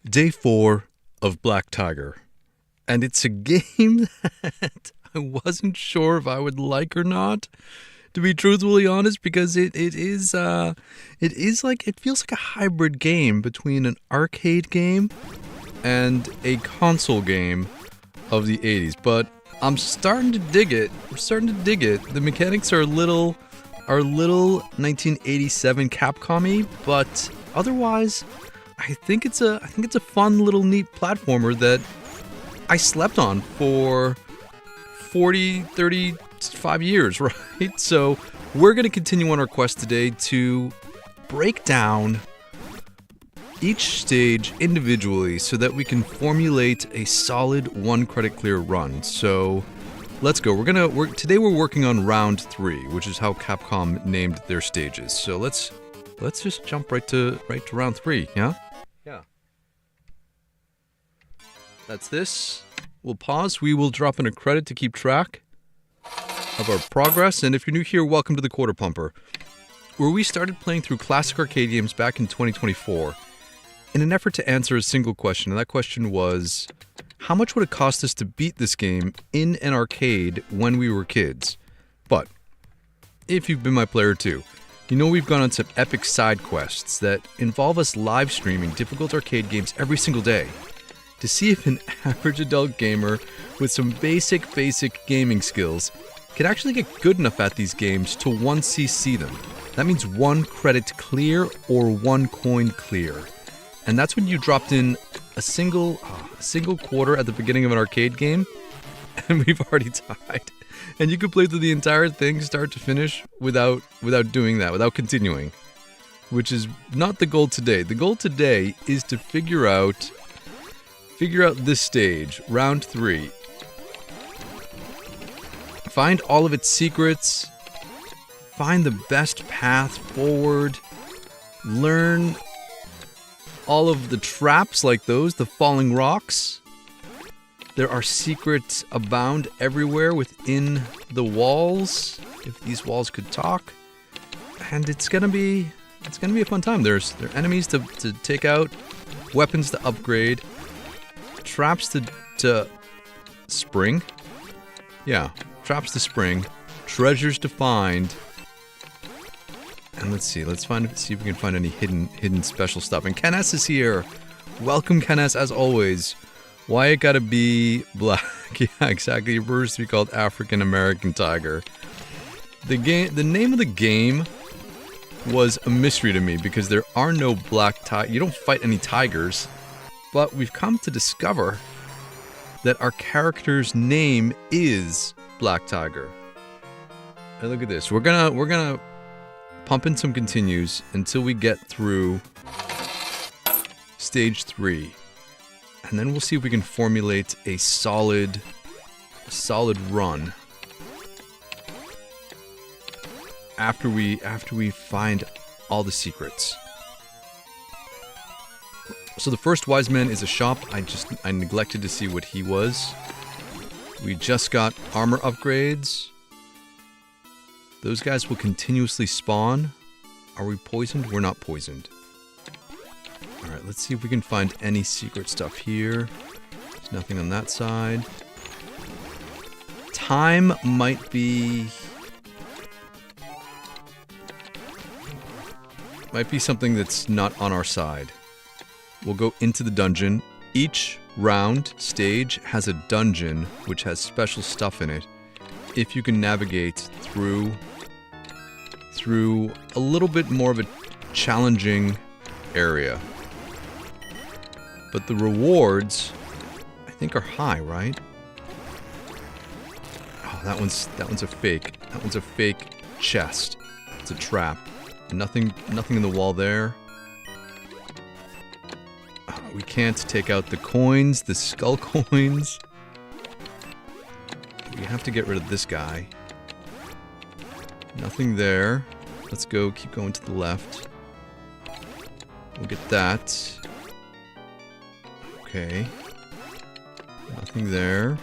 Day 4 of BlackTiger. And it's a game that I wasn't sure if I would like or not, to be truthfully honest, because it feels like a hybrid game between an arcade game and a console game of the 80s. But I'm starting to dig it. The mechanics are a little 1987 Capcom-y, but otherwise I think it's a fun little neat platformer that I slept on for 35 years, right? So we're going to continue on our quest today to break down each stage individually so that we can formulate a solid 1 credit clear run. So let's go. Today we're working on round 3, which is how Capcom named their stages. So let's just jump right to round 3, yeah? Yeah. That's this. We'll pause. We will drop in a credit to keep track of our progress. And if you're new here, welcome to the Quarter Pumper, where we started playing through classic arcade games back in 2024 in an effort to answer a single question. And that question was, how much would it cost us to beat this game in an arcade when we were kids? But if you've been my player too, you know we've gone on some epic side quests that involve us live streaming difficult arcade games every single day to see if an average adult gamer with some basic gaming skills can actually get good enough at these games to 1cc them. That means 1 credit clear or 1 coin clear. And that's when you dropped in a single quarter at the beginning of an arcade game, and we've already tied. And you could play through the entire thing, start to finish, without doing that, without continuing. Which is not the goal today. The goal today is to figure out this stage, round 3. Find all of its secrets, find the best path forward, learn all of the traps like those, the falling rocks. There are secrets abound everywhere within the walls, if these walls could talk. And it's gonna be a fun time. There are enemies to take out, weapons to upgrade, traps to spring. Yeah, traps to spring, treasures to find. And let's see if we can find any hidden special stuff. And Ken S is here. Welcome, Ken S, as always. Why it gotta be black? Yeah, exactly. It prefers to be called African American Tiger. The name of the game was a mystery to me because there are no black tigers. You don't fight any tigers. But we've come to discover that our character's name is BlackTiger. And look at this. We're gonna pump in some continues until we get through stage 3. And then we'll see if we can formulate a solid run after we find all the secrets. So the first wise man is a shop. I neglected to see what he was. We just got armor upgrades. Those guys will continuously spawn. Are we poisoned? We're not poisoned. Alright, let's see if we can find any secret stuff here. There's nothing on that side. Time might be something that's not on our side. We'll go into the dungeon. Each round stage has a dungeon which has special stuff in it. If you can navigate through a little bit more of a challenging area. But the rewards, I think, are high, right? Oh, that one's a fake. That one's a fake chest. It's a trap. Nothing in the wall there. We can't take out the coins, the skull coins. We have to get rid of this guy. Nothing there. Let's go, keep going to the left. We'll get that. Okay. Nothing there.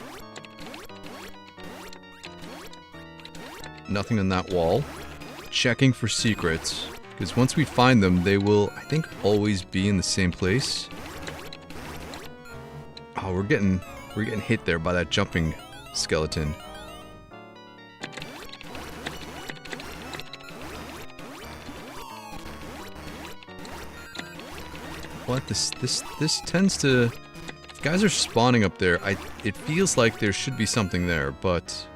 Nothing on that wall. Checking for secrets. Because once we find them, they will, I think, always be in the same place. Oh, we're getting hit there by that jumping skeleton. What? This tends to... If guys are spawning up there, it feels like there should be something there, but...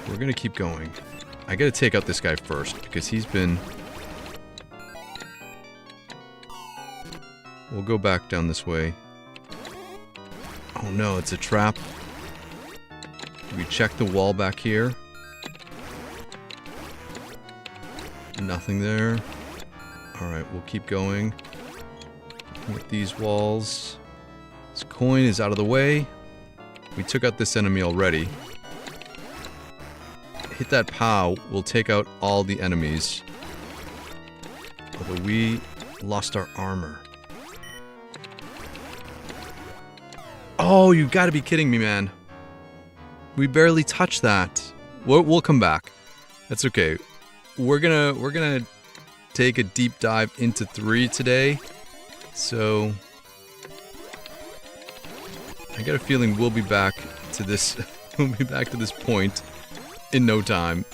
We're gonna keep going. I gotta take out this guy first, because he's been... We'll go back down this way. Oh no, it's a trap. Do we check the wall back here? Nothing there. Alright, we'll keep going. With these walls. This coin is out of the way. We took out this enemy already. Hit that POW, we'll take out all the enemies. Although we lost our armor. Oh, you gotta be kidding me, man. We barely touched that. We'll come back. That's okay. We're gonna take a deep dive into 3 today. So I got a feeling we'll be back to this we'll be back to this point in no time.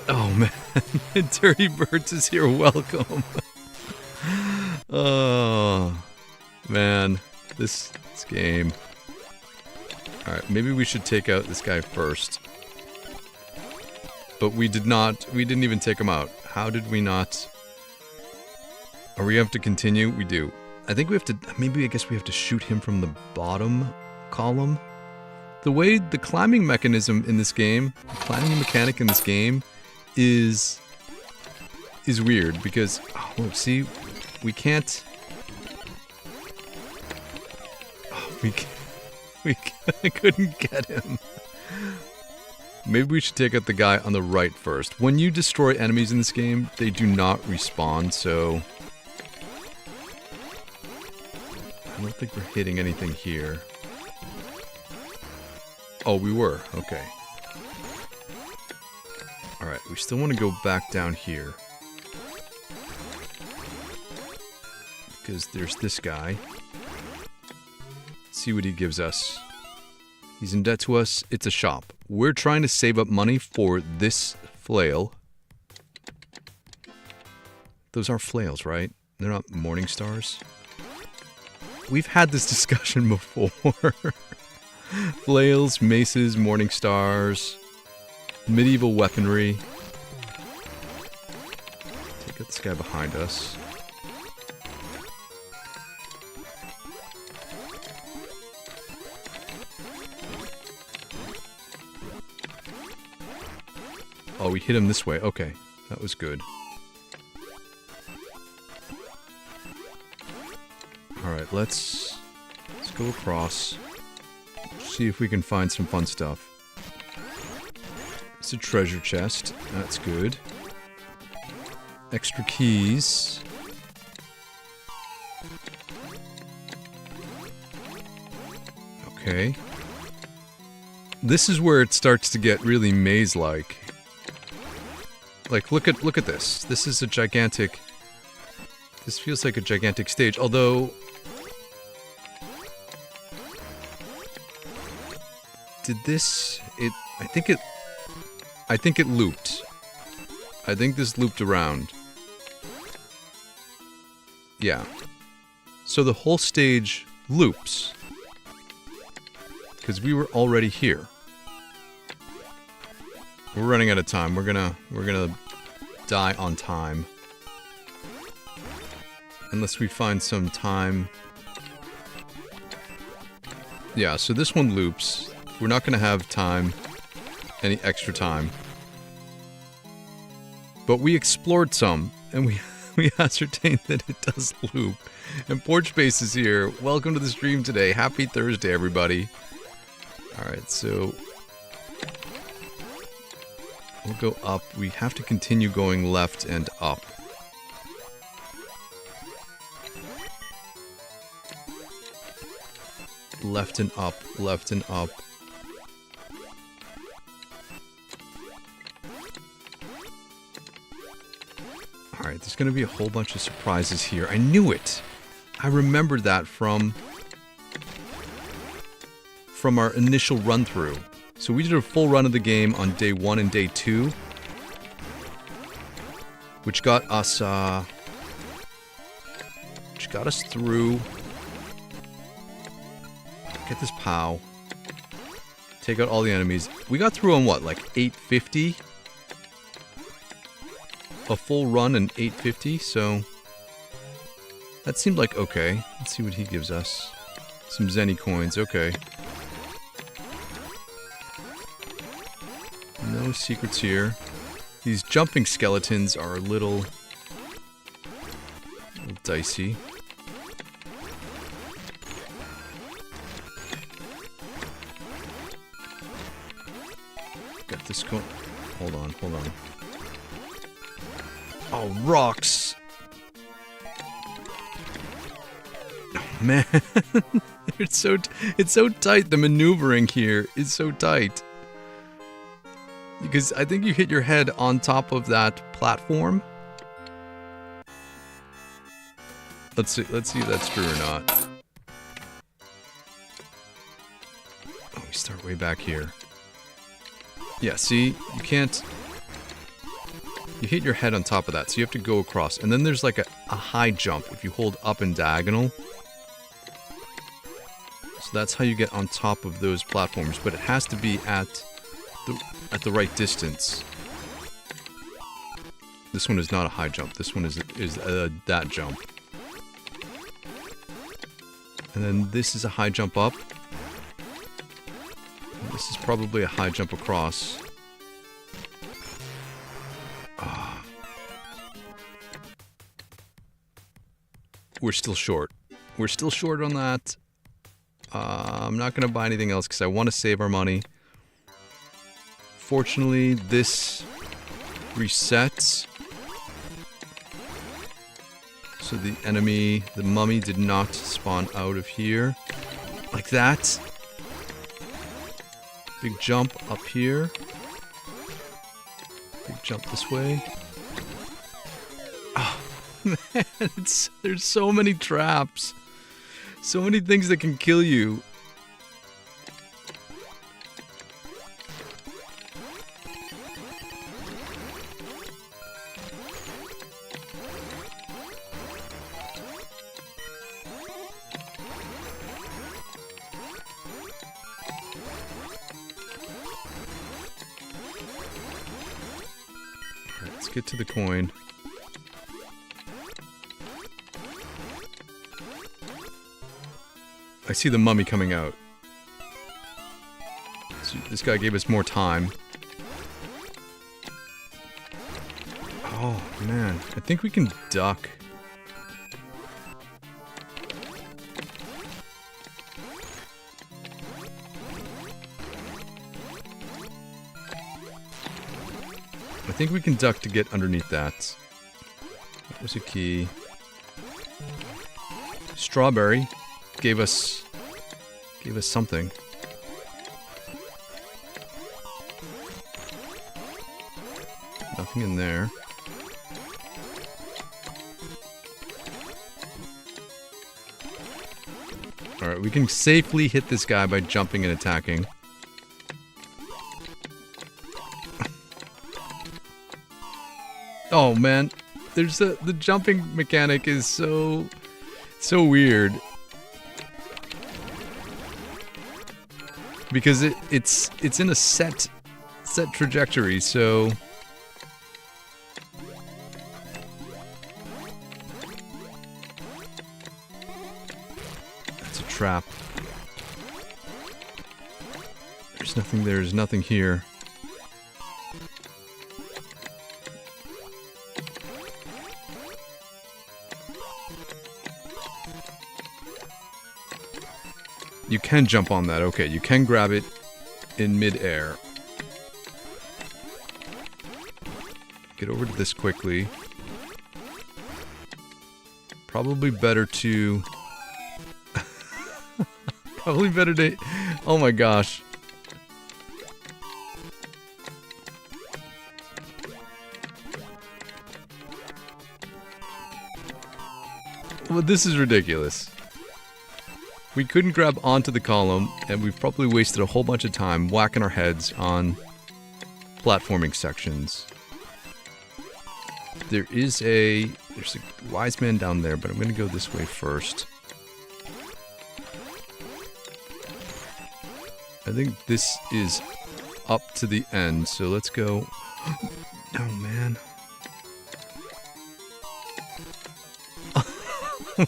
Oh man, Dirty Birds is here, welcome. Oh man, this game. Alright, maybe we should take out this guy first. But we didn't even take him out. How did we not? Are we have to continue? We do. I think we have to, maybe I guess we have to shoot him from the bottom column. The way the climbing mechanism in this game, the climbing mechanic in this game is weird because, oh, look, see, we can't, oh, I couldn't get him. Maybe we should take out the guy on the right first. When you destroy enemies in this game, they do not respawn, so... I don't think we're hitting anything here. Oh, we were. Okay. Alright, we still want to go back down here. Because there's this guy. Let's see what he gives us. He's in debt to us. It's a shop. We're trying to save up money for this flail. Those are flails, right? They're not morning stars. We've had this discussion before. Flails, maces, morning stars, medieval weaponry. Take out this guy behind us. Oh, we hit him this way. Okay, that was good. Alright, let's go across. See if we can find some fun stuff. It's a treasure chest. That's good. Extra keys. Okay. This is where it starts to get really maze-like. Like, look at this. This is a gigantic... This feels like a gigantic stage, although... Did this... I think it looped. I think this looped around. Yeah. So the whole stage loops. Because we were already here. We're running out of time. We're gonna die on time. Unless we find some time. Yeah, so this one loops. We're not gonna have time. Any extra time. But we explored some, and we ascertained that it does loop. And Porch Base is here. Welcome to the stream today. Happy Thursday, everybody. Alright, so... We'll go up. We have to continue going left and up. Left and up, left and up. Alright, there's gonna be a whole bunch of surprises here. I knew it! I remembered that from our initial run-through. So we did a full run of the game on day 1 and day 2. Which got us through. Get this POW. Take out all the enemies. We got through on what, like 850? A full run in 850, so that seemed like okay. Let's see what he gives us. Some Zenny coins, okay. No secrets here. These jumping skeletons are a little dicey. Got this going. Hold on. Oh, rocks! Oh, man. it's so tight. The maneuvering here is so tight. Because I think you hit your head on top of that platform. Let's see if that's true or not. Oh, we start way back here. Yeah, see? You can't... You hit your head on top of that, so you have to go across. And then there's like a high jump if you hold up and diagonal. So that's how you get on top of those platforms, but it has to be at the right distance. This one is not a high jump. This one is that jump. And then this is a high jump up. And this is probably a high jump across. We're still short. We're still short on that. I'm not going to buy anything else because I want to save our money. Fortunately, this resets. So the enemy, the mummy, did not spawn out of here. Like that. Big jump up here. Big jump this way. Oh, man, there's so many traps. So many things that can kill you. Alright, let's get to the coin. I see the mummy coming out. So this guy gave us more time. Oh, man. I think we can duck. I think we can duck to get underneath that. That was a key. Strawberry gave us something. Nothing in there. Alright, we can safely hit this guy by jumping and attacking. Oh man, there's the jumping mechanic is so weird. Because it's in a set trajectory, so that's a trap. There's nothing here. You can jump on that, okay. You can grab it in mid-air. Get over to this quickly. Probably better to... Probably better to... Oh my gosh. Well, this is ridiculous. We couldn't grab onto the column, and we've probably wasted a whole bunch of time whacking our heads on platforming sections. There's a wise man down there, but I'm going to go this way first. I think this is up to the end, so let's go. Oh, man.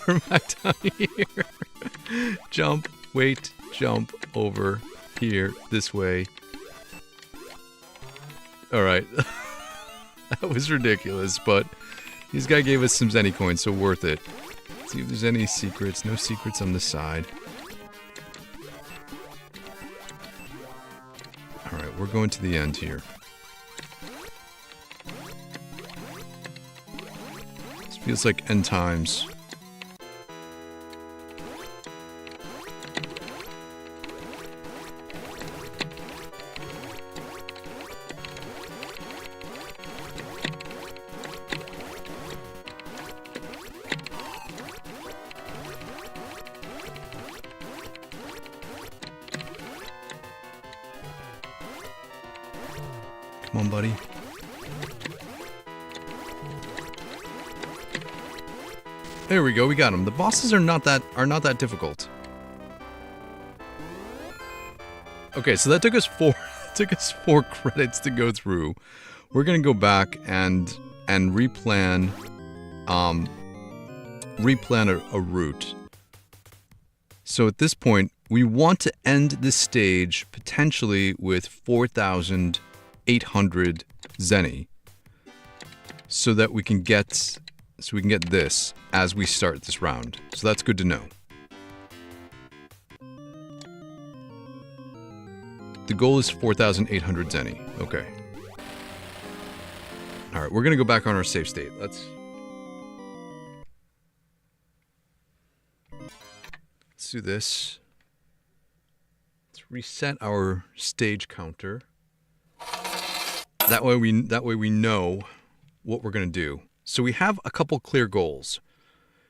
We're back down here. Jump, wait, jump, over, here, this way. Alright. That was ridiculous, but this guy gave us some Zenny coins, so worth it. Let's see if there's any secrets. No secrets on this side. Alright, we're going to the end here. This feels like end times. Come on, buddy. There we go, we got him. The bosses are not that difficult. Okay, so that took us four credits to go through. We're gonna go back and replan a route. So at this point, we want to end this stage potentially with 4,800 Zenny, so that we can get this as we start this round. So that's good to know. The goal is 4,800 Zenny. Okay. All right, we're gonna go back on our save state. Let's do this. Let's reset our stage counter. That way we know what we're gonna do. So we have a couple clear goals.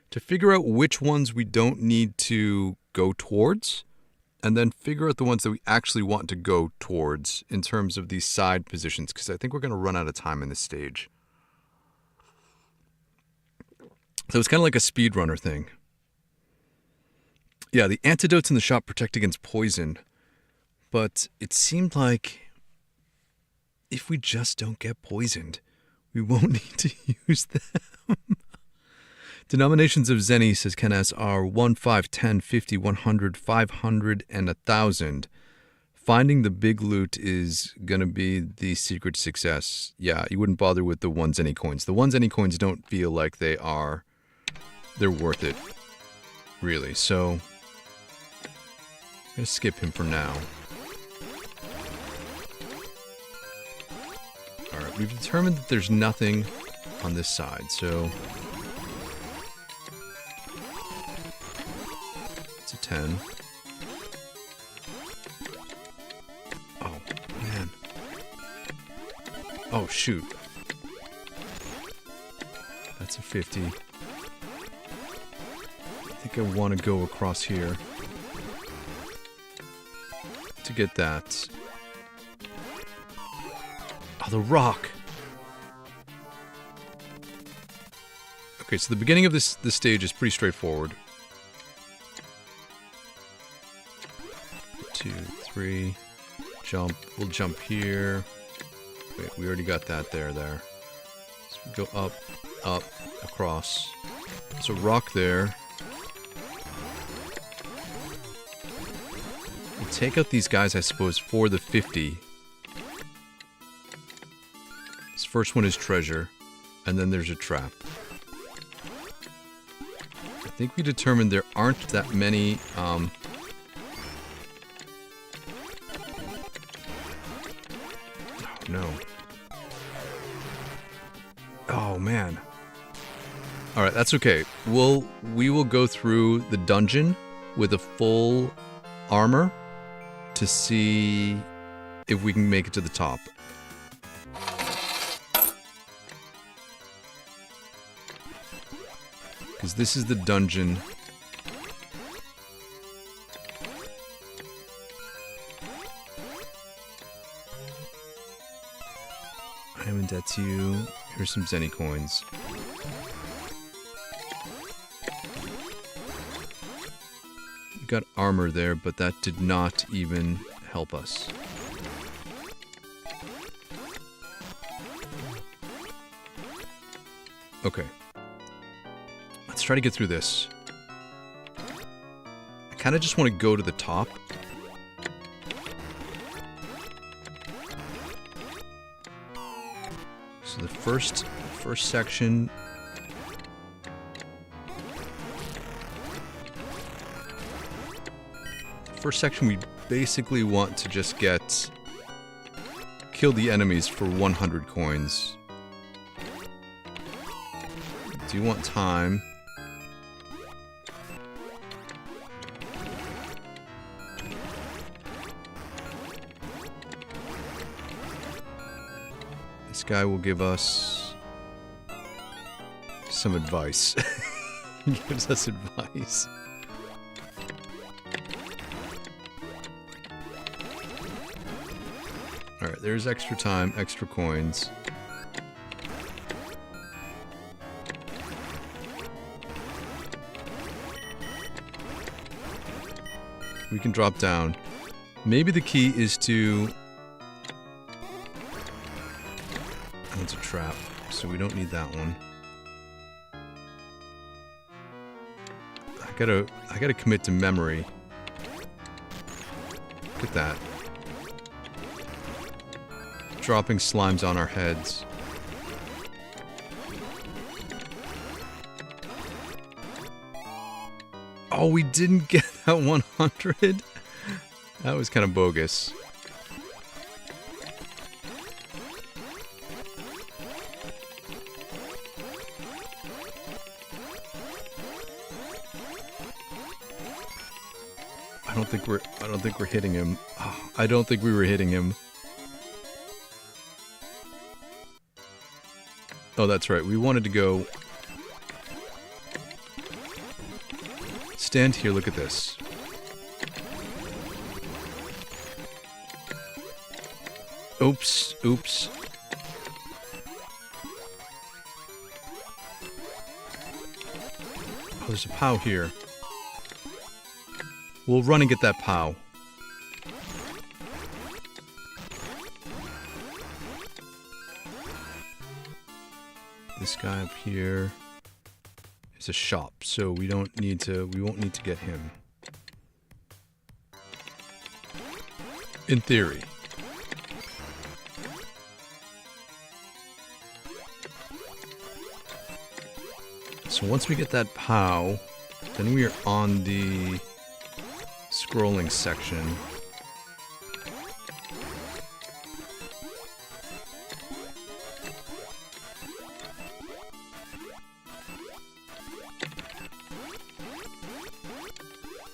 To figure out which ones we don't need to go towards, and then figure out the ones that we actually want to go towards in terms of these side positions, because I think we're gonna run out of time in this stage. So it's kind of like a speedrunner thing. Yeah, the antidotes in the shop protect against poison, but it seemed like if we just don't get poisoned, we won't need to use them. Denominations of Zenny, says Ken S, are 1, 5, 10, 50, 100, 500, and 1,000. Finding the big loot is going to be the secret success. Yeah, you wouldn't bother with the 1 Zenny coins. The 1 Zenny coins don't feel like they're worth it, really. So, I'm going to skip him for now. Alright, we've determined that there's nothing on this side, so it's a 10. Oh, man. Oh, shoot. That's a 50. I think I want to go across here to get that. Oh, the rock. Okay, so the beginning of this stage is pretty straightforward. 2, 3, jump. We'll jump here. Wait, we already got that there. So we go up, up, across. So rock there. We'll take out these guys, I suppose, for the 50. This first one is treasure, and then there's a trap. I think we determined there aren't that many, oh no. Oh man. Alright, that's okay. We will go through the dungeon with a full armor to see if we can make it to the top. Because this is the dungeon. I am in debt to you. Here's some Zenny coins. We got armor there, but that did not even help us. Okay. Let's try to get through this. I kind of just want to go to the top. So the first section. First section, we basically want to just kill the enemies for 100 coins. Do you want time? This guy will give us some advice. He gives us advice. Alright, there's extra time, extra coins. We can drop down. Maybe the key is to... Oh, it's a trap, so we don't need that one. I gotta commit to memory. Look at that. Dropping slimes on our heads. Oh, we didn't get that 100? That was kind of bogus. I don't think we're hitting him. Oh, I don't think we were hitting him. Oh, that's right. We wanted to go... Stand here, look at this. Oops, oops. Oh, there's a POW here. We'll run and get that POW. This guy up here is a shop, so we won't need to get him. In theory. So once we get that POW, then we are on the scrolling section.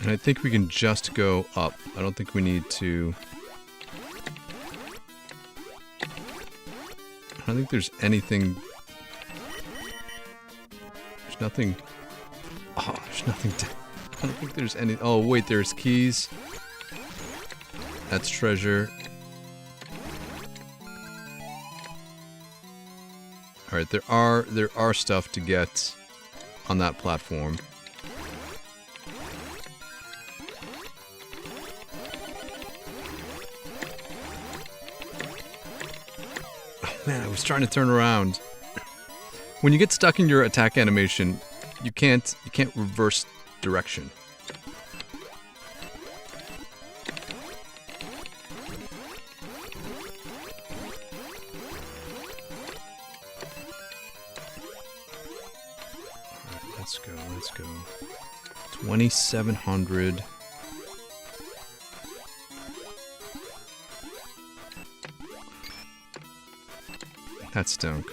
And I think we can just go up. I don't think we need to... I don't think there's anything... There's nothing... Oh, there's nothing... I don't think there's any... Oh, wait, there's keys. That's treasure. Alright, there are stuff to get on that platform. Man, I was trying to turn around. When you get stuck in your attack animation, you can't reverse direction. Alright, let's go. 2,700. That stunk.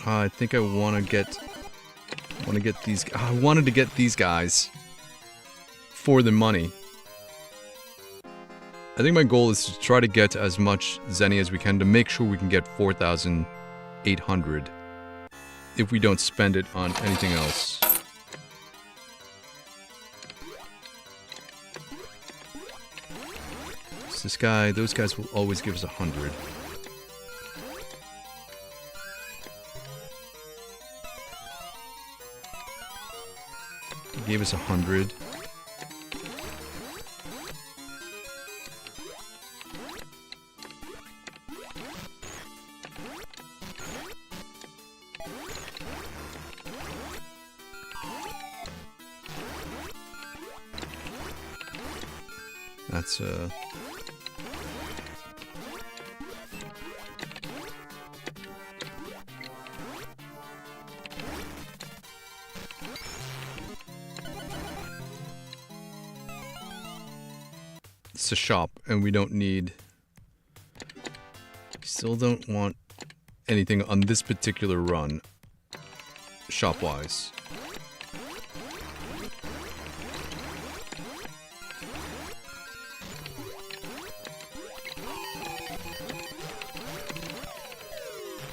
I think I want to get these. I wanted to get these guys for the money. I think my goal is to try to get as much Zenny as we can to make sure we can get 4,800 if we don't spend it on anything else. So this guy, those guys will always give us 100. He gave us 100. That's it's a shop, and we don't need. Still don't want anything on this particular run, shop-wise.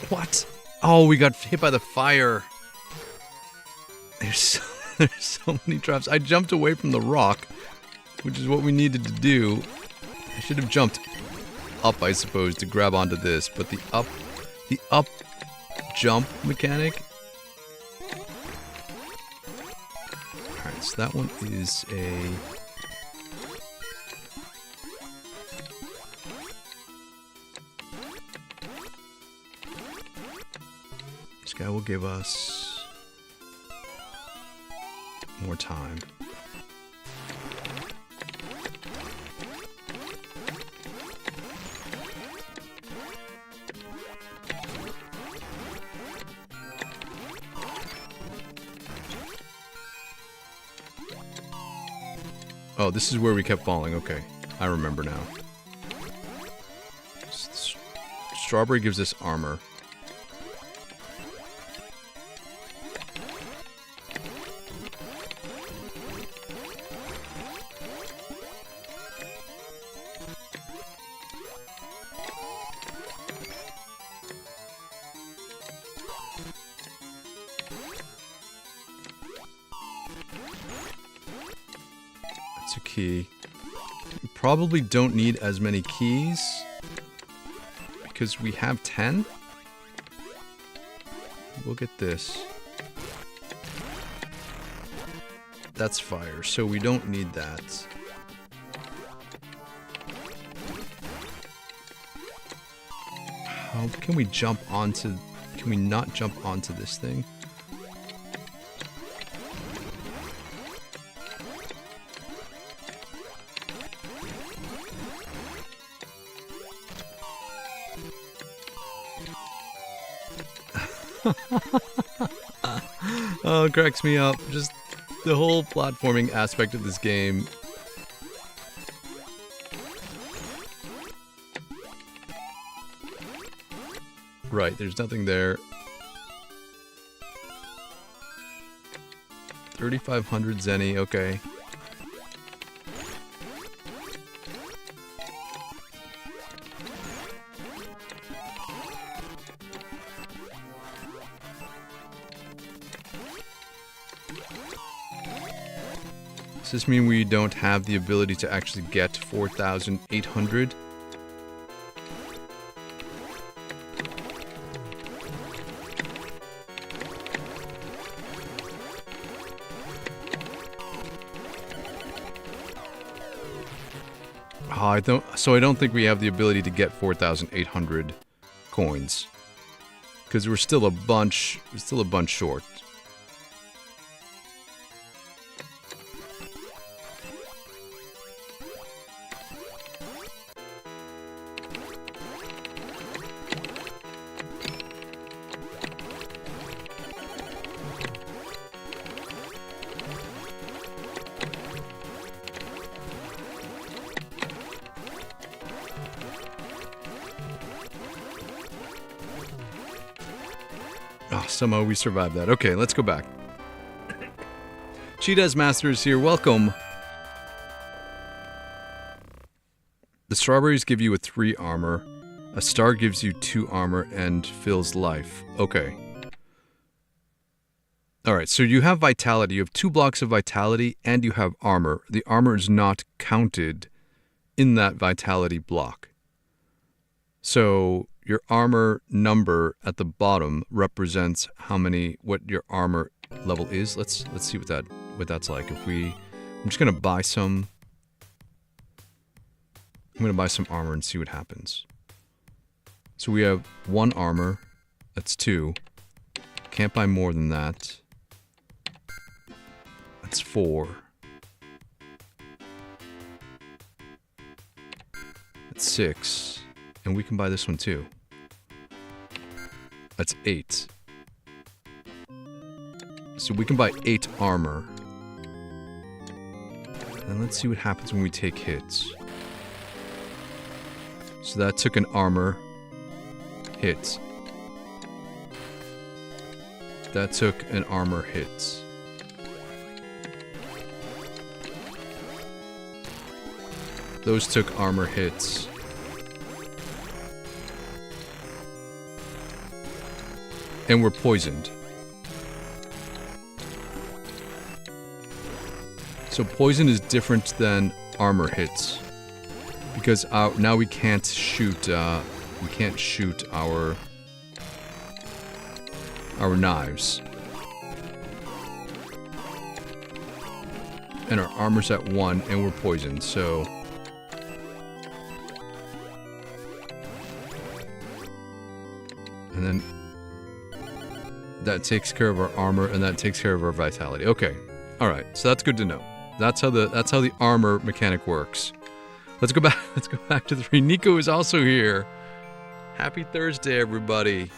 What? Oh, we got hit by the fire. There's so many traps. I jumped away from the rock, which is what we needed to do. I should have jumped up, I suppose, to grab onto this, but the up jump mechanic. Alright, so that one is a... This guy will give us more time. Oh, this is where we kept falling. Okay, I remember now. Strawberry gives us armor. That's a key. We probably don't need as many keys because we have 10. We'll get this. That's fire, so we don't need that. How can we jump onto... Can we not jump onto this thing? Oh, it cracks me up. Just the whole platforming aspect of this game. Right, there's nothing there. 3,500 Zenny, okay. Does this mean we don't have the ability to actually get 4,800? Oh, I don't think we have the ability to get 4,800 coins. Because we're still a bunch short. Somehow we survived that. Okay, let's go back. Cheetah's Master is here. Welcome. The strawberries give you a 3 armor. A star gives you 2 armor and fills life. Okay. Alright, so you have vitality. You have 2 blocks of vitality and you have armor. The armor is not counted in that vitality block. So your armor number at the bottom represents what your armor level is. Let's see what that's like. I'm just gonna buy some. I'm gonna buy some armor and see what happens. So we have 1 armor. That's 2. Can't buy more than that. That's 4. That's 6. And we can buy this one too. That's 8. So we can buy 8 armor. And let's see what happens when we take hits. So that took an armor hit. That took an armor hit. Those took armor hits. And we're poisoned. So poison is different than armor hits. Because now we can't shoot our knives. And our armor's at 1 and we're poisoned, so and then that takes care of our armor and that takes care of our vitality. Okay. Alright, so that's good to know. That's how the armor mechanic works. Let's go back to the 3. Nico is also here. Happy Thursday, everybody.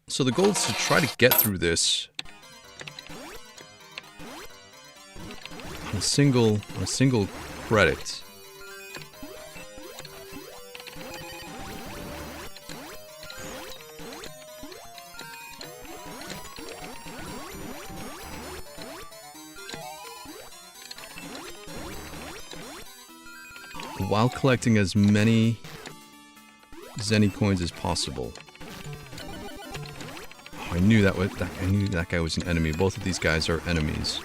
So the goal is to try to get through this on a single credit. While collecting as many Zenny coins as possible. Oh, I knew that guy was an enemy. Both of these guys are enemies.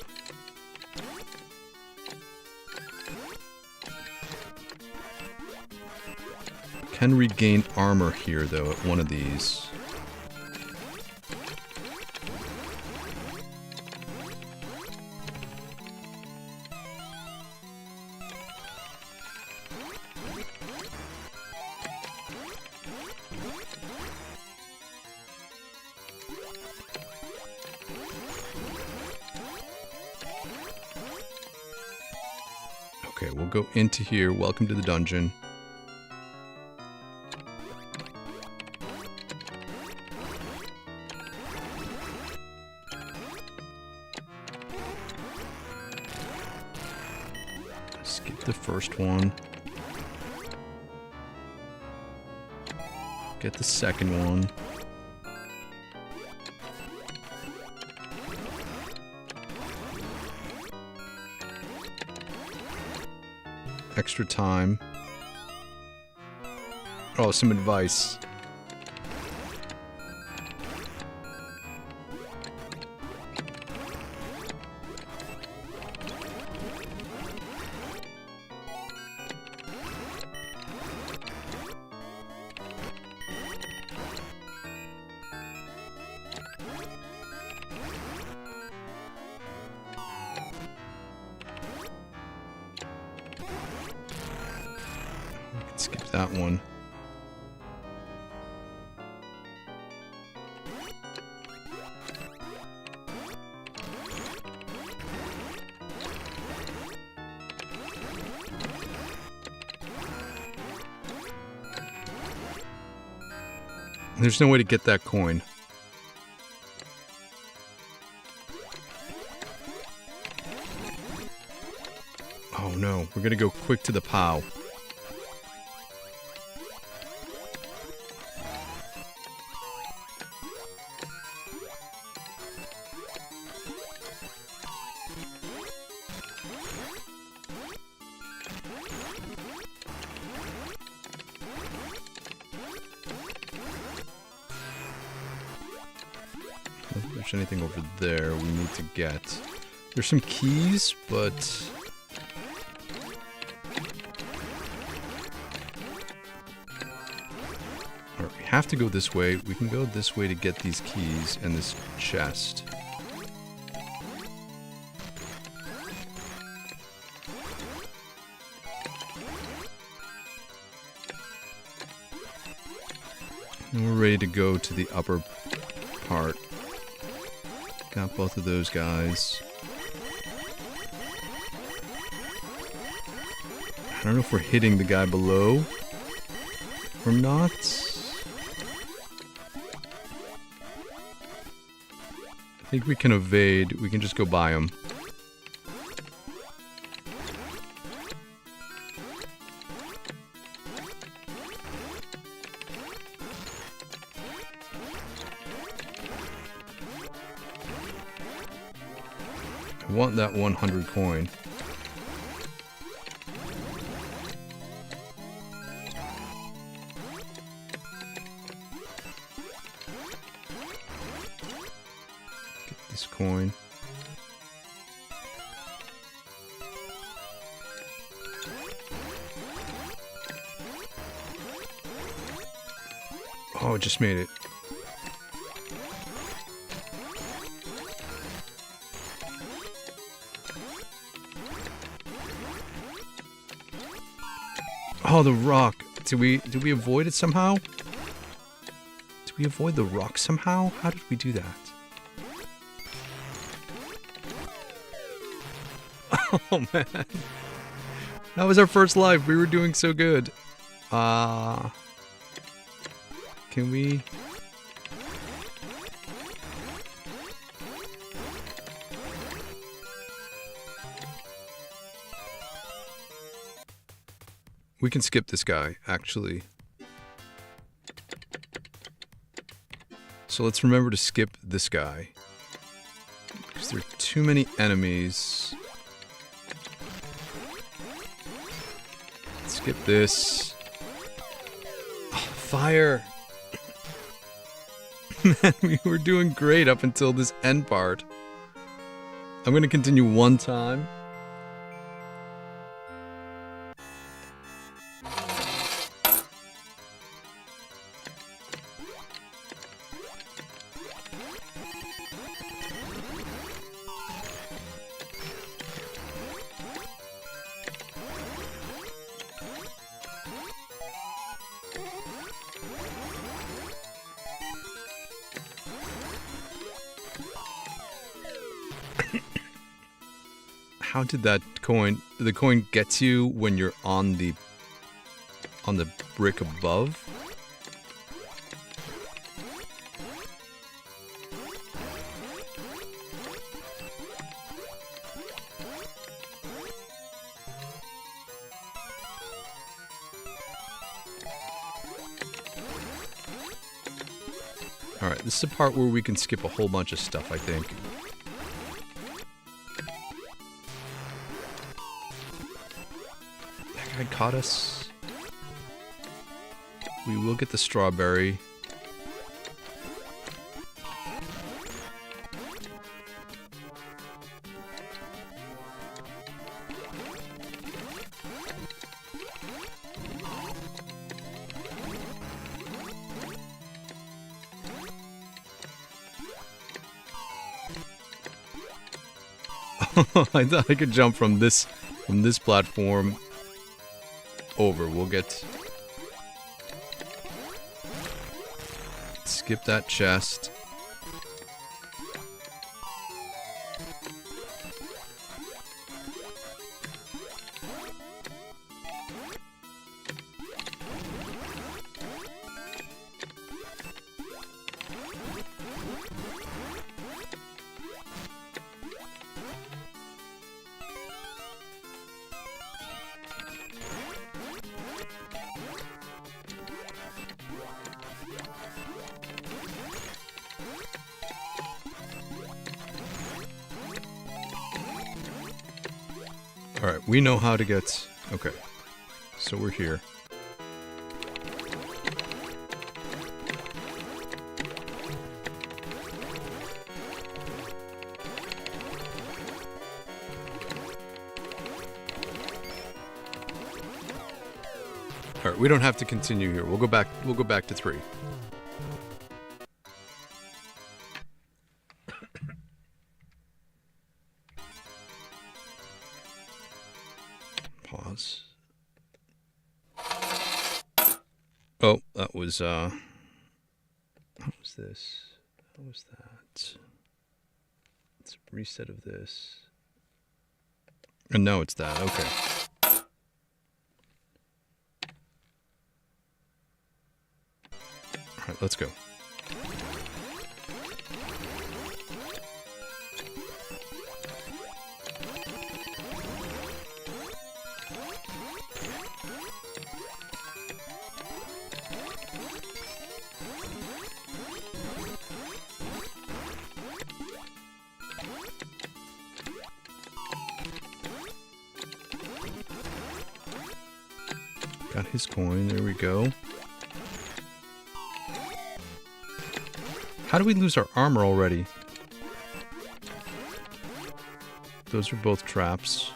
Can regain armor here though at one of these. Okay, we'll go into here. Welcome to the dungeon. Skip the first one. Get the second one. Extra time. Oh, some advice. Skip that one. There's no way to get that coin. Oh We're gonna go quick to the POW. If there's anything over there we need to get. There's some keys, but... Alright, we have to go this way. We can go this way to get these keys and this chest. And we're ready to go to the upper part. Got both of those guys. I don't know if we're hitting the guy below or not. I think we can evade. We can just go by him. I want that 100 coin. Get this coin. Oh, it just made it. Oh, the rock. Did we avoid it somehow? Did we avoid the rock somehow? How did we do that? Oh, man. That was our first life. We were doing so good. Can we... We can skip this guy, actually. So let's remember to skip this guy. Because there are too many enemies. Skip this. Oh, fire! Man, we were doing great up until this end part. I'm gonna continue one time. How did that coin... The coin gets you when you're on the brick above? Alright, this is the part where we can skip a whole bunch of stuff, I think. That guy caught us. We will get the strawberry. I thought I could jump from this platform over. We'll get... Skip that chest. Alright, we know how to get... Okay. So we're here. Alright, we don't have to continue here. We'll go back to 3. Pause. Oh, that was what was this? What was that? It's a reset of this. And no, it's that. Okay. All right, let's go. Got his coin, there we go. How do we lose our armor already? Those are both traps.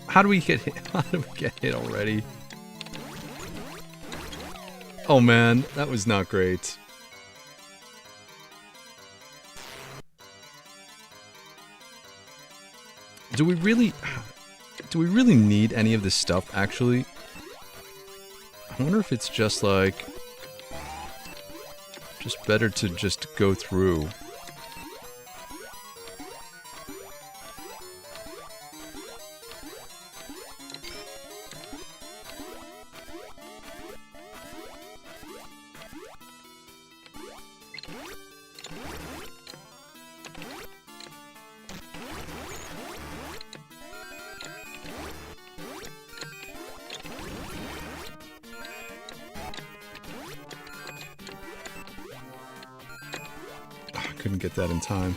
How do we get hit? How do we get hit already? Oh man, that was not great. Do we really need any of this stuff, actually? I wonder if it's just like... just better to just go through. Couldn't get that in time.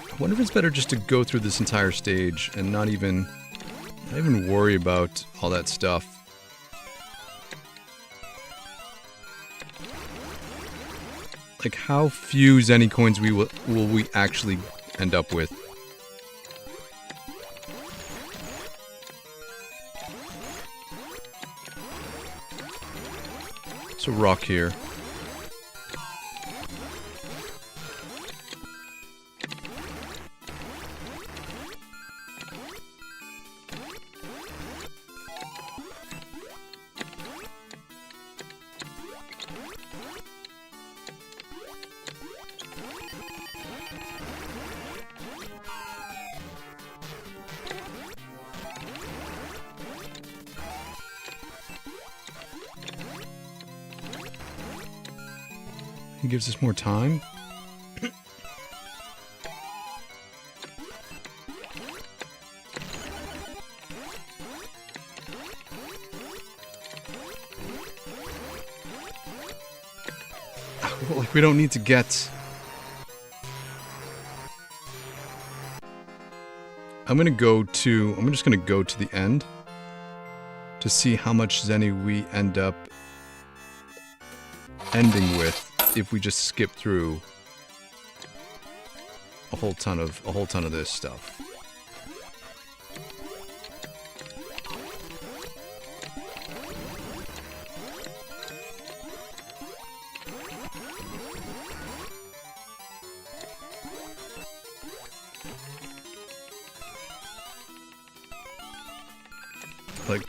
I wonder if it's better just to go through this entire stage and not even worry about all that stuff. Like how few Zenny coins will we actually end up with? It's a rock here. He gives us more time. Like we don't need to get... I'm just gonna go to the end to see how much Zenny we end up ending with if we just skip through a whole ton of this stuff. Like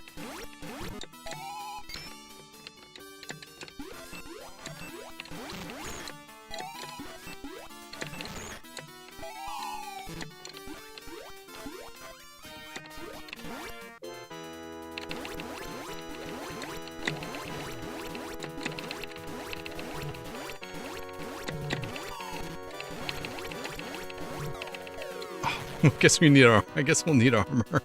I guess we need our... I guess we'll need armor.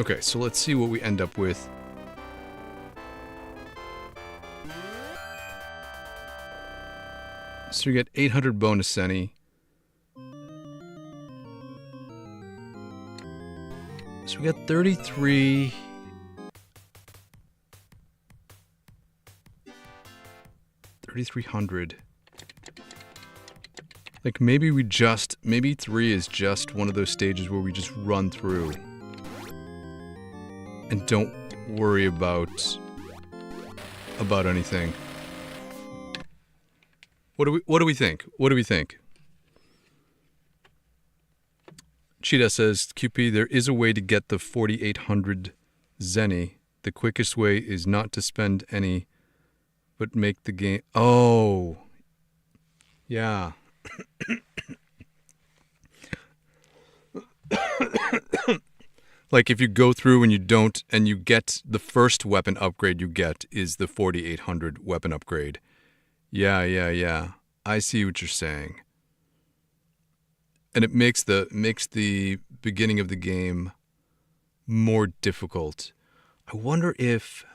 Okay, so let's see what we end up with. So we get 800 bonus centi. So we got 33. 3,300. Like maybe maybe 3 is just one of those stages where we just run through and don't worry about anything. What do we think? What do we think? Cheetah says, QP, there is a way to get the 4,800 zenny. The quickest way is not to spend any, but make the game. Oh, yeah. Like if you go through and you don't, and you get the first weapon upgrade you get is the 4,800 weapon upgrade. Yeah. I see what you're saying. And it makes the beginning of the game more difficult. I wonder if...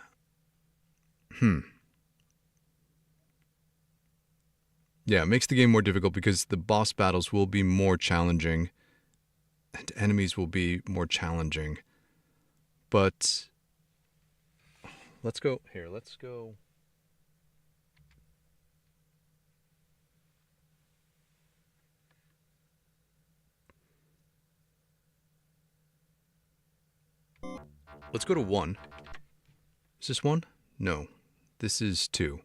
Yeah, it makes the game more difficult because the boss battles will be more challenging and enemies will be more challenging. But let's go here. Let's go. Let's go to 1. Is this 1? No. This is 2.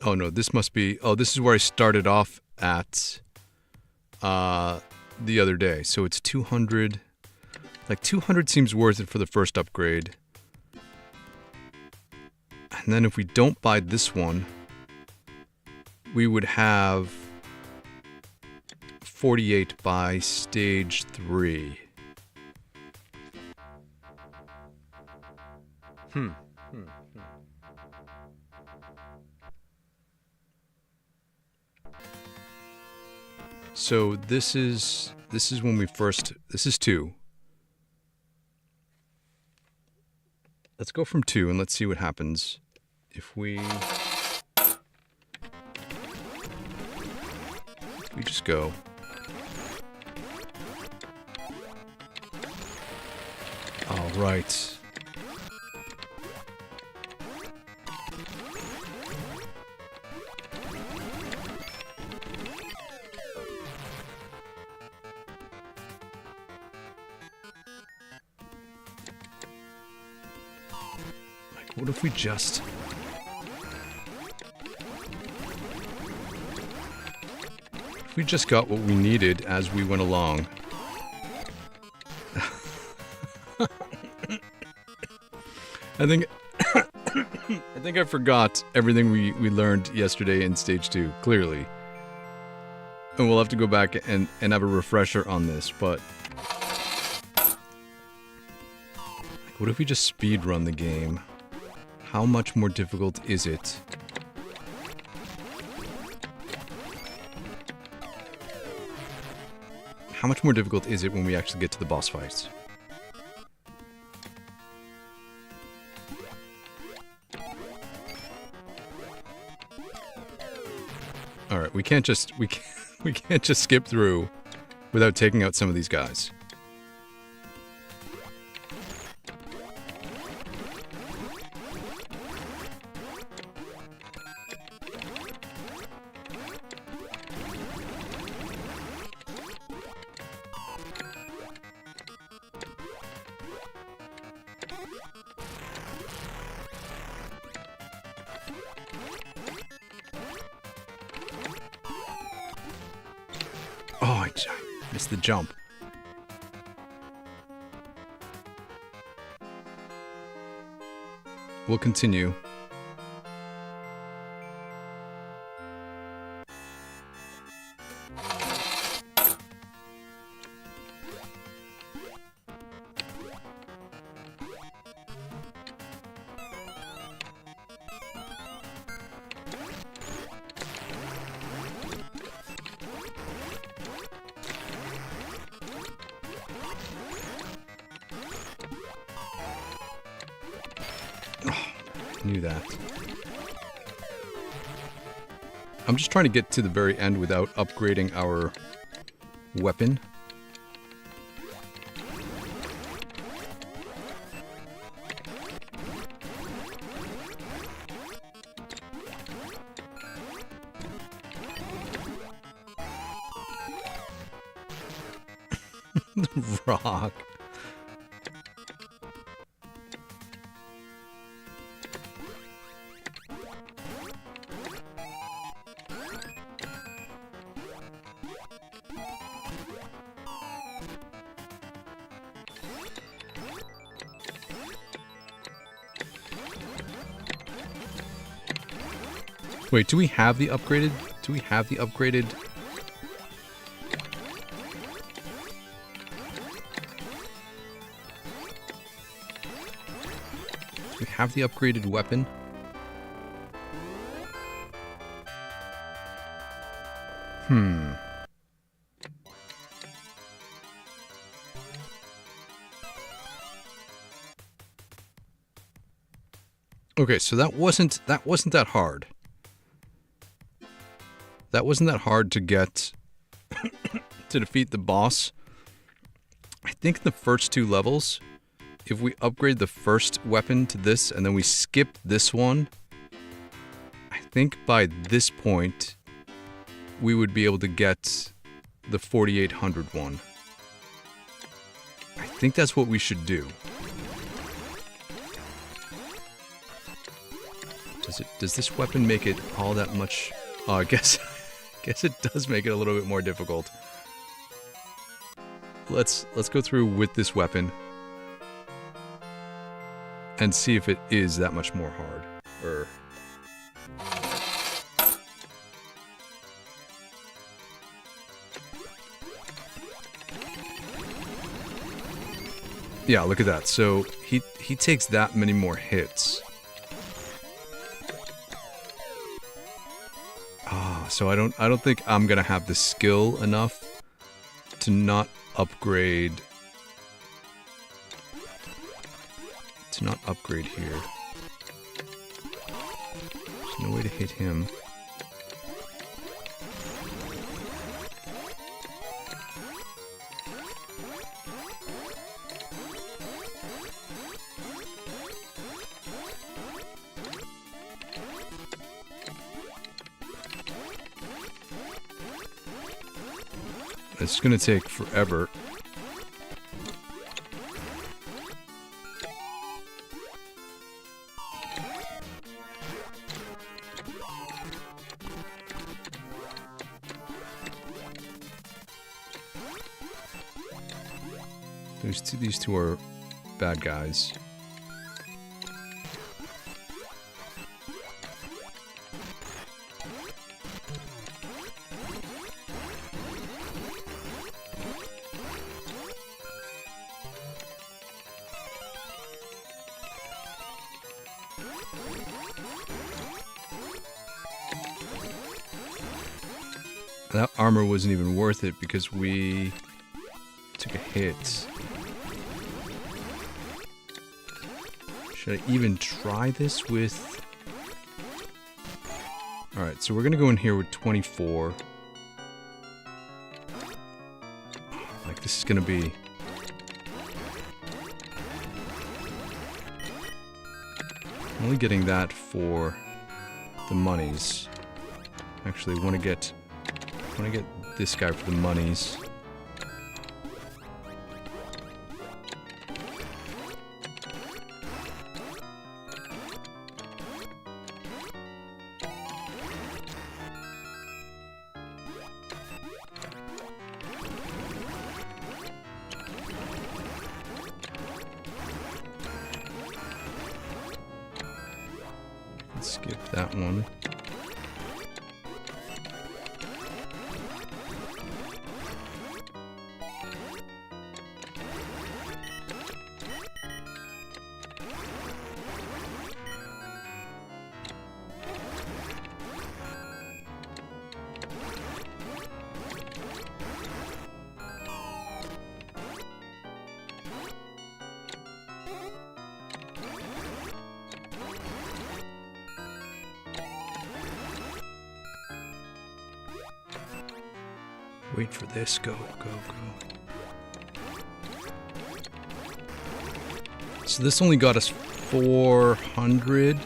Oh no, this must be... Oh, this is where I started off at the other day. So it's 200. Like 200 seems worth it for the first upgrade. And then if we don't buy this one, we would have 48 by stage 3. So this is when we first... This is 2. Let's go from 2 and let's see what happens if we just go. All right. What if we just... If we just got what we needed as we went along. I think I forgot everything we learned yesterday in stage 2, clearly. And we'll have to go back and have a refresher on this, but... What if we just speed run the game? How much more difficult is it? How much more difficult is it when we actually get to the boss fights? All right, we can't just skip through without taking out some of these guys. Oh, I missed the jump. We'll continue. knew that. I'm just trying to get to the very end without upgrading our weapon. The rock. Wait, do we have the upgraded? Do we have the upgraded? Do we have the upgraded weapon? Okay, so that wasn't that hard. That wasn't that hard to get to defeat the boss. I think the first 2 levels, if we upgrade the first weapon to this and then we skip this one, I think by this point we would be able to get the 4800 one. I think that's what we should do. Does this weapon make it all that much? Oh, I guess it does make it a little bit more difficult. Let's go through with this weapon and see if it is that much more hard. Yeah, look at that. So he takes that many more hits. So I don't think I'm gonna have the skill enough to not upgrade here. There's no way to hit him. It's gonna take forever. These two are bad guys. That armor wasn't even worth it because we took a hit. Should I even try this with... Alright, so we're gonna go in here with 24. Like, this is gonna be... I'm only getting that for the monies. Actually, I want to get this guy for the monies. Let's skip that one. Wait for this. Go, go, go. So this only got us 400.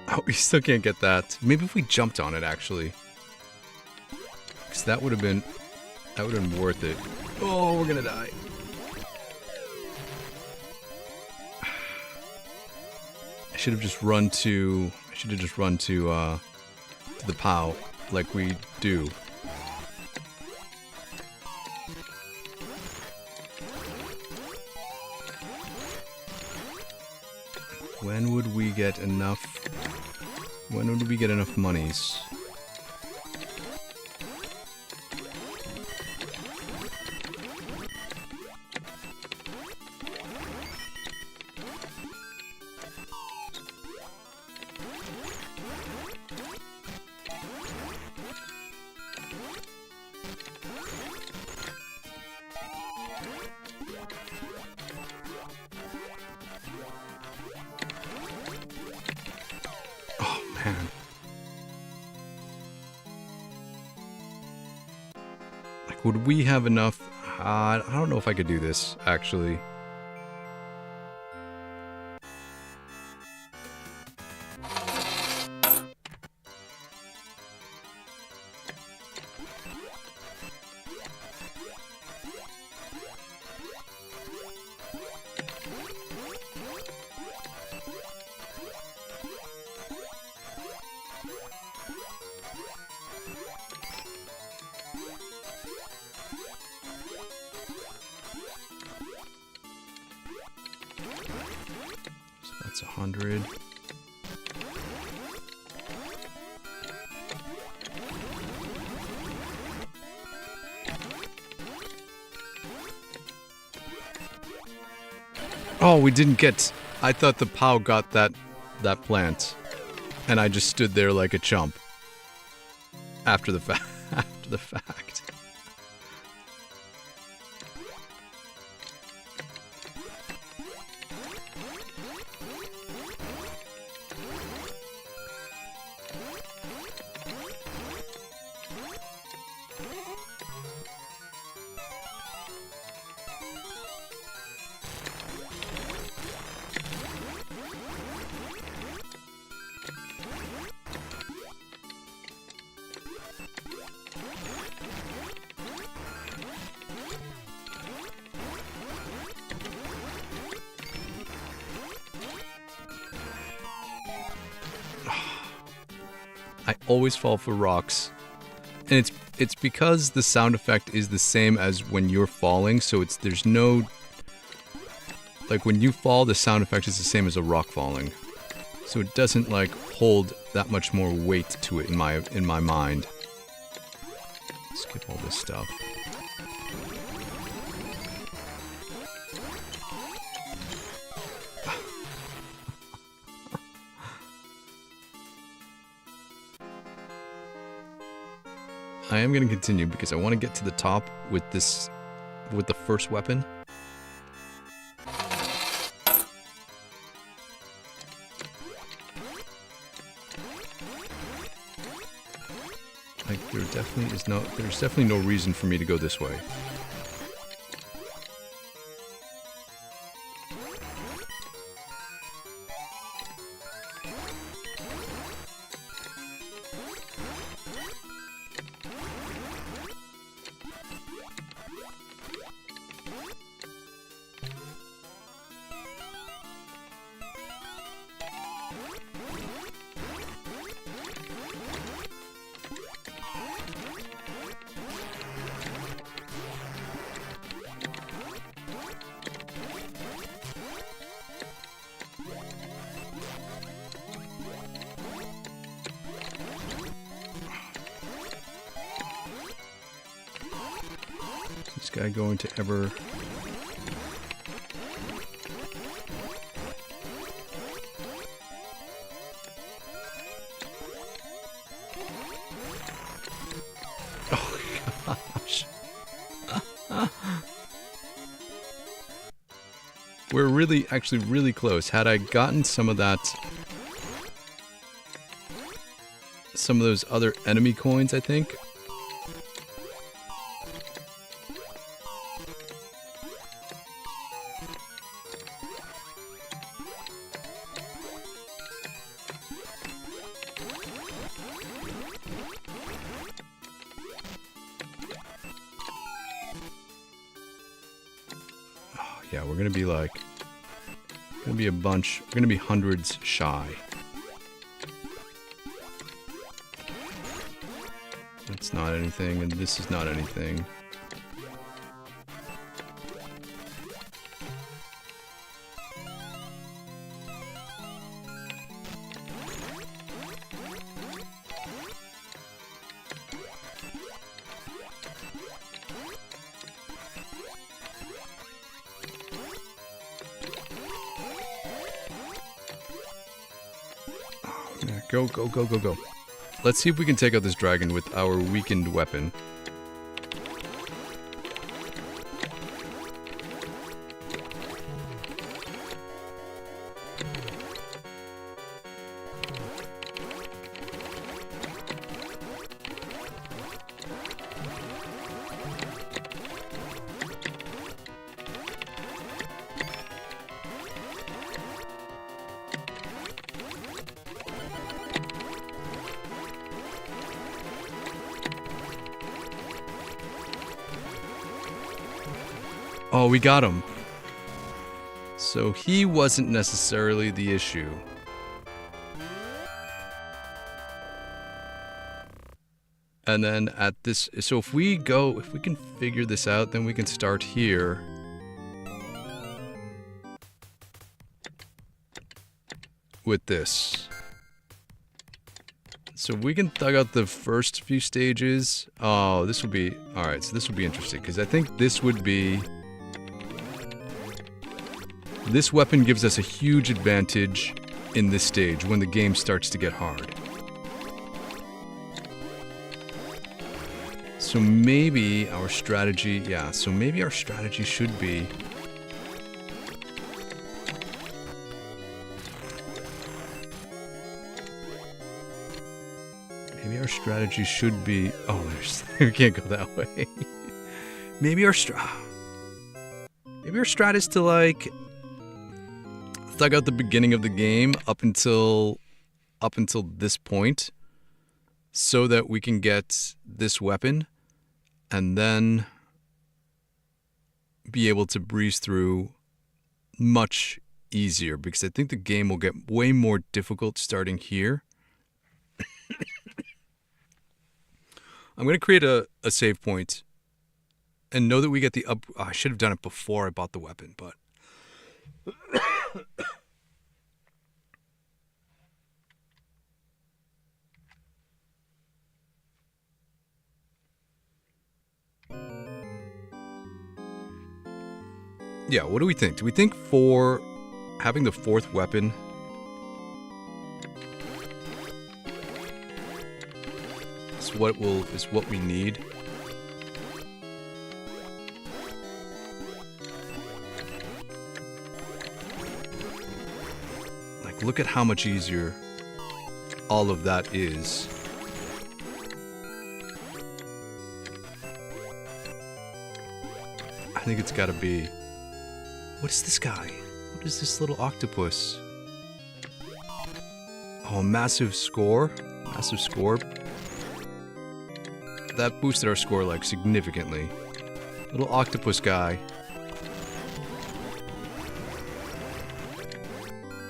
Oh, we still can't get that. Maybe if we jumped on it, actually. Because that would have been worth it. Oh, we're gonna die. I should have just run to the POW like we do. When would we get enough? When would we get enough monies? Would we have enough? I don't know if I could do this, actually. That's 100. Oh, we didn't get... I thought the POW got that plant. And I just stood there like a chump. After the fact. After the fact. I always fall for rocks. And it's because the sound effect is the same as when you're falling, so there's no... Like, when you fall, the sound effect is the same as a rock falling. So it doesn't, like, hold that much more weight to it in my mind. Skip all this stuff. I am going to continue because I want to get to the top with the first weapon. Like, there's definitely no reason for me to go this way. Is this guy going to ever... Oh gosh. We're actually really close. Had I gotten some of that some of those other enemy coins, I think. Oh, yeah, we're gonna be like, gonna be a bunch, we're gonna be hundreds shy. That's not anything, and this is not anything. Oh, yeah, go, go, go, go, go. Let's see if we can take out this dragon with our weakened weapon. Oh, we got him. So he wasn't necessarily the issue. And then at this, so if we can figure this out, then we can start here. With this. So we can thug out the first few stages. Oh, this would be, alright, so this would be interesting, because I think this would be... This weapon gives us a huge advantage in this stage when the game starts to get hard. So maybe our strategy, yeah, so maybe our strategy should be... Maybe our strategy should be... Oh, we can't go that way. Maybe our strat is to, like... thug out the beginning of the game up until this point so that we can get this weapon and then be able to breeze through much easier, because I think the game will get way more difficult starting here. I'm going to create a save point and know that we get the up... Oh, I should have done it before I bought the weapon, but... Yeah, what do we think? Do we think for having the fourth weapon is what we need? Like, look at how much easier all of that is. I think it's gotta be... What is this guy? What is this little octopus? Oh, massive score. Massive score. That boosted our score, like, significantly. Little octopus guy.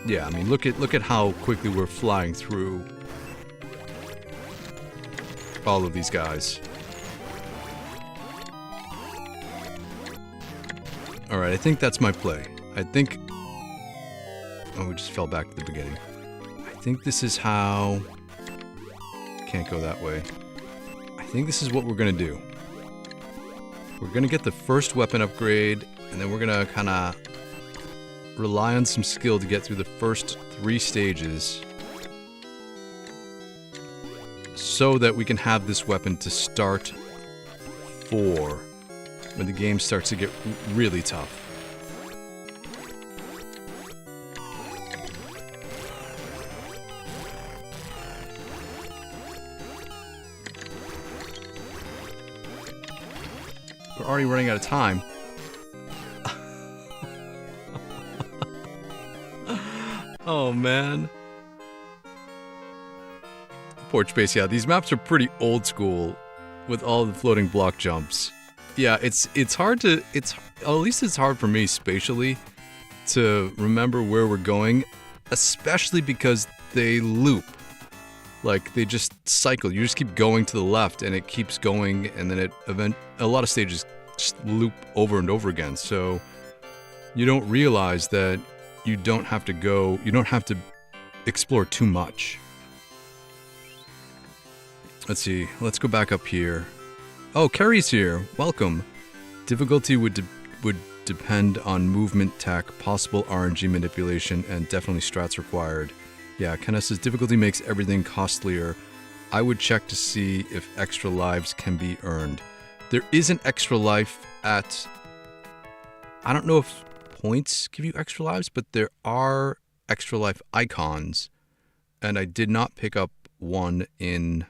Yeah, I mean, look at how quickly we're flying through all of these guys. Alright, I think that's my play. I think... Oh, we just fell back to the beginning. I think this is how... Can't go that way. I think this is what we're gonna do. We're gonna get the first weapon upgrade, and then we're gonna kinda rely on some skill to get through the first 3 stages so that we can have this weapon to start for when the game starts to get really tough. we're already running out of time. Oh, man. Porch base, yeah, these maps are pretty old school with all the floating block jumps. Yeah, it's hard to, at least it's hard for me spatially to remember where we're going, especially because they loop. Like, they just cycle. You just keep going to the left, and it keeps going, and then a lot of stages just loop over and over again. So you don't realize that you don't have to explore too much. Let's see. Let's go back up here. Oh, Kerry's here. Welcome. Difficulty would depend on movement tech, possible RNG manipulation, and definitely strats required. Yeah, Kenneth says difficulty makes everything costlier. I would check to see if extra lives can be earned. There is an extra life at... I don't know if points give you extra lives, but there are extra life icons. And I did not pick up one in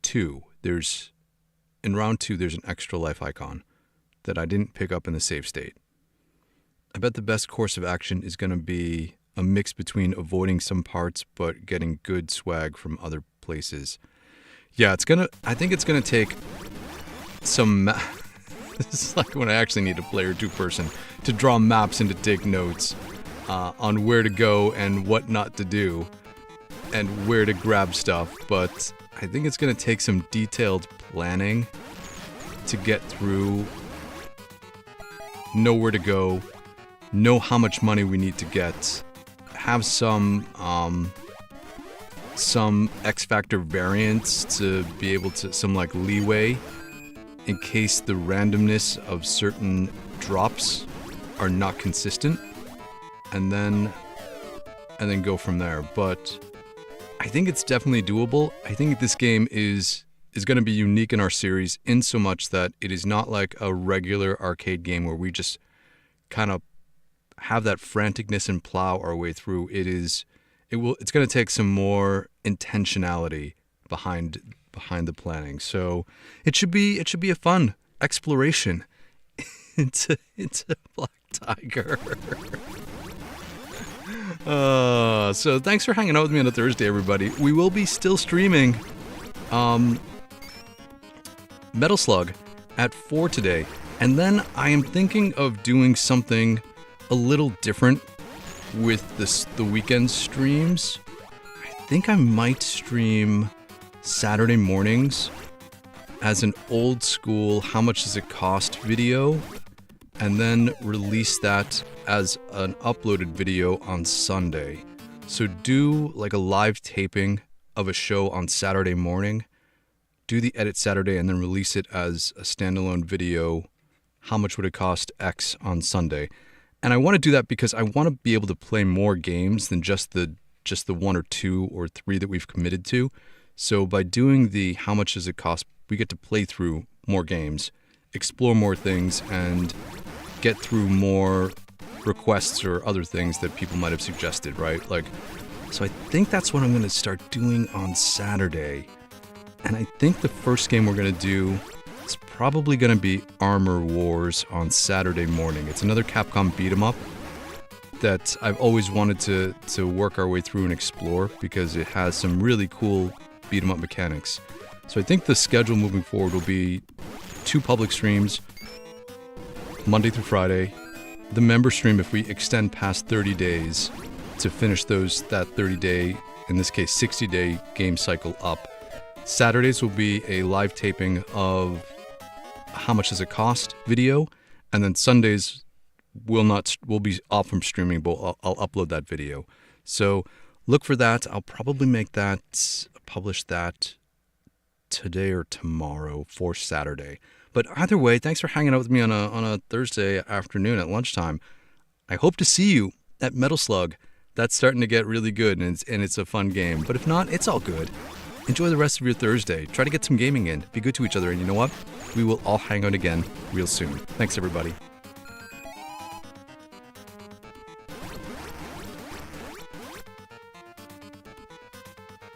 2. In round 2, there's an extra life icon that I didn't pick up in the save state. I bet the best course of action is going to be a mix between avoiding some parts but getting good swag from other places. Yeah, I think it's gonna take some this is like when I actually need a player 2 person to draw maps and to take notes on where to go and what not to do and where to grab stuff, but I think it's gonna take some detailed planning to get through, know where to go, know how much money we need to get, have some X Factor variants to be able to, some like leeway in case the randomness of certain drops are not consistent, and then go from there. But I think it's definitely doable. I think this game is going to be unique in our series in so much that it is not like a regular arcade game where we just kind of have that franticness and plow our way through. It's going to take some more intentionality behind the planning. So it should be a fun exploration into BlackTiger. So thanks for hanging out with me on a Thursday, everybody. We will be still streaming Metal Slug at 4 today, and then I am thinking of doing something a little different with the weekend streams. I think I might stream Saturday mornings as an old school how much does it cost video, and then release that as an uploaded video on Sunday. So do like a live taping of a show on Saturday morning, do the edit Saturday, and then release it as a standalone video. How much would it cost X on Sunday? And I want to do that because I want to be able to play more games than just the 1 or 2 or 3 that we've committed to. So by doing the how much does it cost, we get to play through more games, explore more things, and get through more requests or other things that people might have suggested, right? Like, so I think that's what I'm going to start doing on Saturday. And I think the first game we're going to do, it's probably going to be Armor Wars on Saturday morning. It's another Capcom beat 'em up that I've always wanted to work our way through and explore because it has some really cool beat 'em up mechanics. So I think the schedule moving forward will be 2 public streams, Monday through Friday. The member stream, if we extend past 30 days to finish that 30-day, in this case 60-day game cycle up. Saturdays will be a live taping of how much does it cost video, and then Sundays we'll be off from streaming, but I'll upload that video. So look for that. I'll probably publish that today or tomorrow for Saturday. But either way, thanks for hanging out with me on a Thursday afternoon at lunchtime. I hope to see you at Metal Slug. That's starting to get really good, and it's a fun game. But if not, it's all good. Enjoy the rest of your Thursday. Try to get some gaming in. Be good to each other, and you know what? We will all hang out again real soon. Thanks, everybody.